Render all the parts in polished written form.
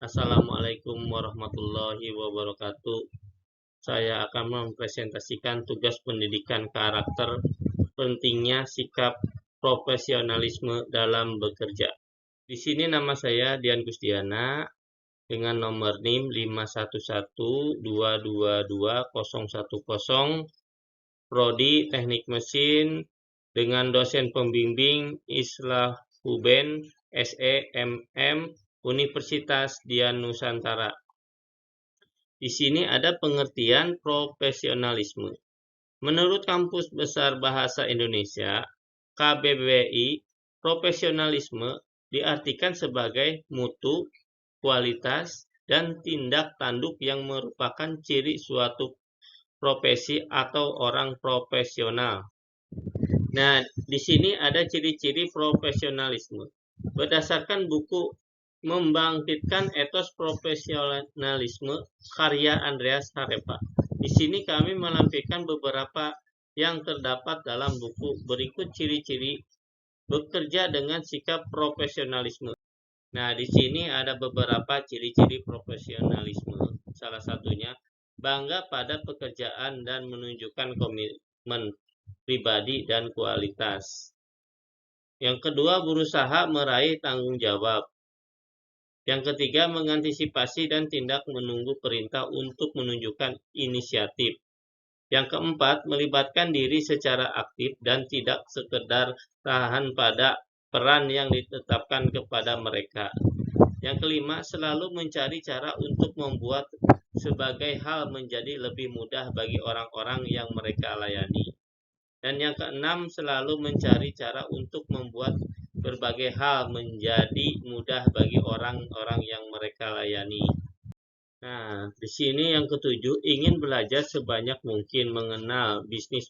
Assalamualaikum warahmatullahi wabarakatuh. Saya akan mempresentasikan tugas pendidikan karakter, pentingnya sikap profesionalisme dalam bekerja. Di sini nama saya Dian Gusdiana dengan nomor NIM 511222010, Prodi Teknik Mesin dengan dosen pembimbing Islah Huben, SEMM, Universitas Dian Nusantara. Di sini ada pengertian profesionalisme. Menurut Kampus Besar Bahasa Indonesia, KBBI, profesionalisme diartikan sebagai mutu, kualitas, dan tindak tanduk yang merupakan ciri suatu profesi atau orang profesional. Nah, di sini ada ciri-ciri profesionalisme. Berdasarkan buku Membangkitkan Etos Profesionalisme karya Andreas Harepa. Di sini kami melampirkan beberapa yang terdapat dalam buku berikut ciri-ciri bekerja dengan sikap profesionalisme. Nah, di sini ada beberapa ciri-ciri profesionalisme. Salah satunya, bangga pada pekerjaan dan menunjukkan komitmen pribadi dan kualitas. Yang kedua, berusaha meraih tanggung jawab. Yang ketiga, mengantisipasi dan tindak menunggu perintah untuk menunjukkan inisiatif. Yang keempat, melibatkan diri secara aktif dan tidak sekedar tahan pada peran yang ditetapkan kepada mereka. Yang kelima, selalu mencari cara untuk membuat sebagai hal menjadi lebih mudah bagi orang-orang yang mereka layani. Dan yang keenam, selalu mencari cara untuk membuat berbagai hal menjadi mudah bagi orang-orang yang mereka layani. Nah, di sini yang ketujuh, ingin belajar sebanyak mungkin mengenal bisnis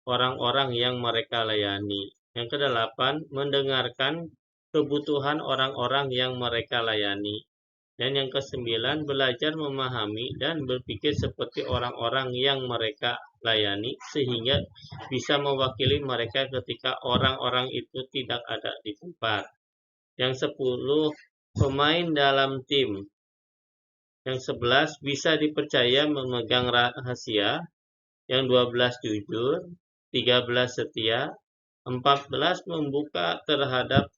orang-orang yang mereka layani. Yang kedelapan, mendengarkan kebutuhan orang-orang yang mereka layani. Dan yang kesembilan, belajar memahami dan berpikir seperti orang-orang yang mereka layani sehingga bisa mewakili mereka ketika orang-orang itu tidak ada di tempat. Yang 10, pemain dalam tim. Yang 11, bisa dipercaya memegang rahasia. Yang 12, jujur. 13, setia. 14, membuka terhadap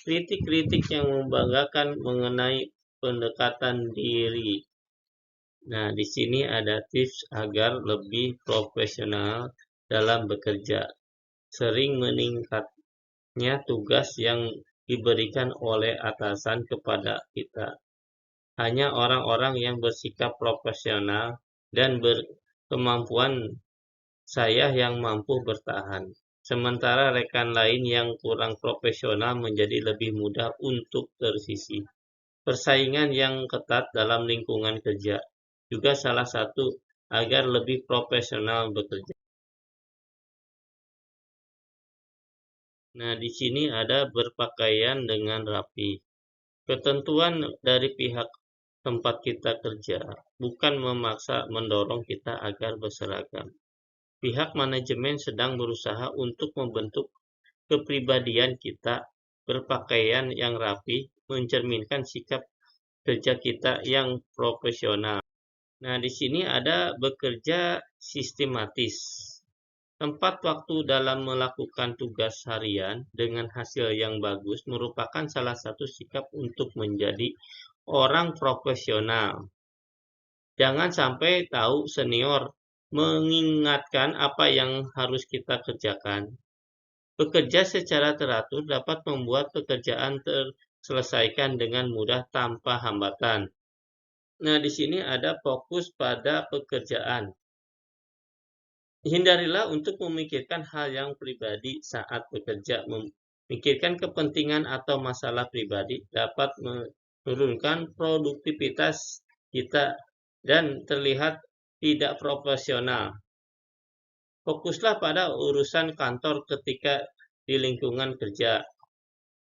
kritik-kritik yang membanggakan mengenai pendekatan diri. Nah, di sini ada tips agar lebih profesional dalam bekerja. Sering meningkatnya tugas yang diberikan oleh atasan kepada kita. Hanya orang-orang yang bersikap profesional dan berkemampuan saya yang mampu bertahan. Sementara rekan lain yang kurang profesional menjadi lebih mudah untuk tersisih. Persaingan yang ketat dalam lingkungan kerja juga salah satu agar lebih profesional bekerja. Nah, di sini ada berpakaian dengan rapi. Ketentuan dari pihak tempat kita kerja bukan memaksa mendorong kita agar berseragam. Pihak manajemen sedang berusaha untuk membentuk kepribadian kita. Berpakaian yang rapi mencerminkan sikap kerja kita yang profesional. Nah, di sini ada bekerja sistematis. Tempat waktu dalam melakukan tugas harian dengan hasil yang bagus merupakan salah satu sikap untuk menjadi orang profesional. Jangan sampai tahu senior mengingatkan apa yang harus kita kerjakan. Bekerja secara teratur dapat membuat pekerjaan terselesaikan dengan mudah tanpa hambatan. Nah, di sini ada fokus pada pekerjaan. Hindarilah untuk memikirkan hal yang pribadi saat bekerja. Memikirkan kepentingan atau masalah pribadi dapat menurunkan produktivitas kita dan terlihat tidak profesional. Fokuslah pada urusan kantor ketika di lingkungan kerja.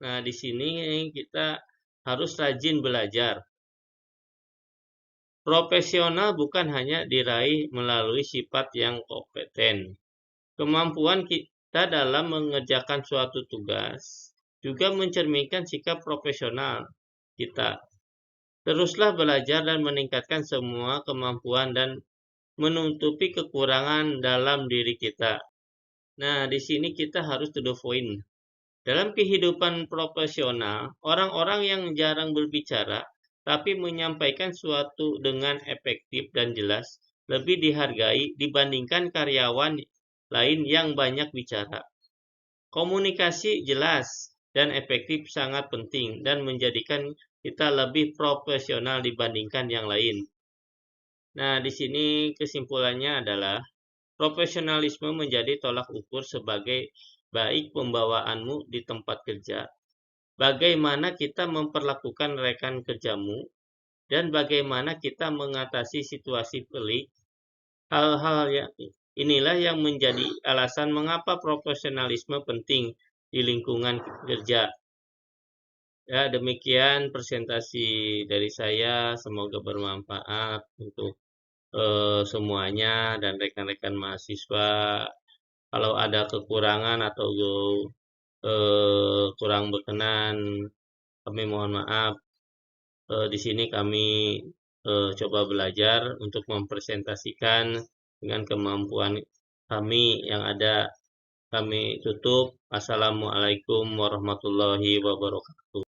Nah, di sini kita harus rajin belajar. Profesional bukan hanya diraih melalui sifat yang kompeten. Kemampuan kita dalam mengerjakan suatu tugas juga mencerminkan sikap profesional kita. Teruslah belajar dan meningkatkan semua kemampuan dan menutupi kekurangan dalam diri kita. Nah, di sini kita harus to the point. Dalam kehidupan profesional, orang-orang yang jarang berbicara tapi menyampaikan suatu dengan efektif dan jelas lebih dihargai dibandingkan karyawan lain yang banyak bicara. Komunikasi jelas dan efektif sangat penting dan menjadikan kita lebih profesional dibandingkan yang lain. Nah, di sini kesimpulannya adalah profesionalisme menjadi tolak ukur sebagai baik pembawaanmu di tempat kerja, bagaimana kita memperlakukan rekan kerjamu, dan bagaimana kita mengatasi situasi pelik. Hal-hal yang inilah yang menjadi alasan mengapa profesionalisme penting di lingkungan kerja. Ya, demikian presentasi dari saya. Semoga bermanfaat untuk semuanya dan rekan-rekan mahasiswa. Kalau ada kekurangan atau kurang berkenan, kami mohon maaf. Di sini kami coba belajar untuk mempresentasikan dengan kemampuan kami yang ada. Kami tutup. Assalamualaikum warahmatullahi wabarakatuh.